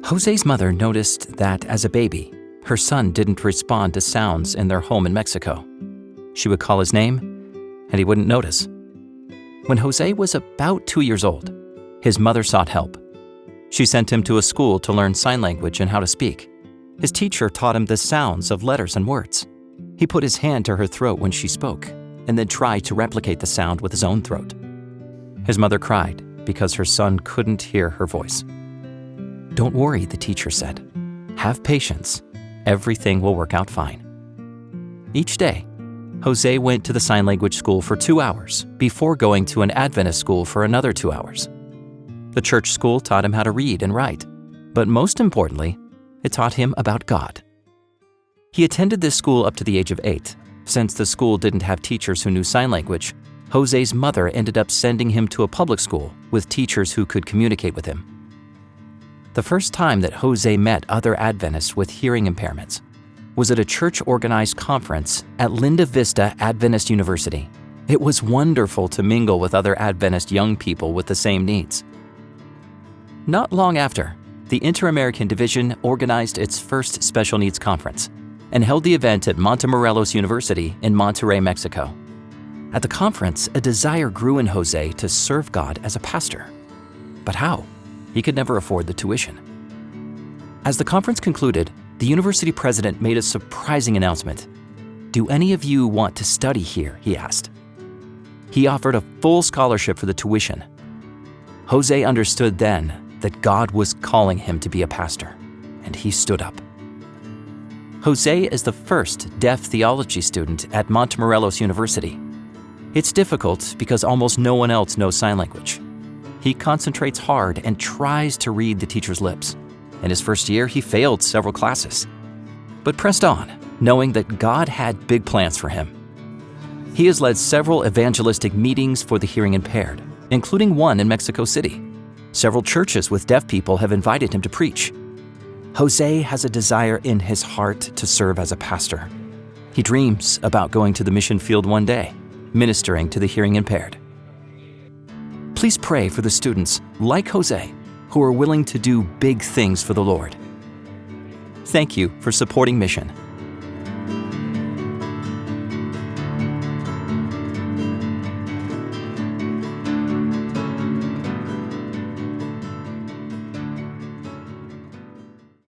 Jose's mother noticed that as a baby, her son didn't respond to sounds in their home in Mexico. She would call his name, and he wouldn't notice. When Jose was about 2 years old, his mother sought help. She sent him to a school to learn sign language and how to speak. His teacher taught him the sounds of letters and words. He put his hand to her throat when she spoke, and then tried to replicate the sound with his own throat. His mother cried because her son couldn't hear her voice. "Don't worry," the teacher said. "Have patience. Everything will work out fine." Each day, Jose went to the sign language school for 2 hours before going to an Adventist school for another 2 hours. The church school taught him how to read and write, but most importantly, it taught him about God. He attended this school up to the age of 8. Since the school didn't have teachers who knew sign language, Jose's mother ended up sending him to a public school with teachers who could communicate with him. The first time that Jose met other Adventists with hearing impairments was at a church-organized conference at Linda Vista Adventist University. It was wonderful to mingle with other Adventist young people with the same needs. Not long after, the Inter-American Division organized its first special needs conference and held the event at Montemorelos University in Monterrey, Mexico. At the conference, a desire grew in Jose to serve God as a pastor. But how? He could never afford the tuition. As the conference concluded, the university president made a surprising announcement. "Do any of you want to study here?" he asked. He offered a full scholarship for the tuition. Jose understood then that God was calling him to be a pastor, and he stood up. Jose is the first deaf theology student at Montemorelos University. It's difficult because almost no one else knows sign language. He concentrates hard and tries to read the teacher's lips. In his first year, he failed several classes, but pressed on, knowing that God had big plans for him. He has led several evangelistic meetings for the hearing impaired, including one in Mexico City. Several churches with deaf people have invited him to preach. Jose has a desire in his heart to serve as a pastor. He dreams about going to the mission field one day, ministering to the hearing impaired. Please pray for the students like Jose who are willing to do big things for the Lord. Thank you for supporting Mission.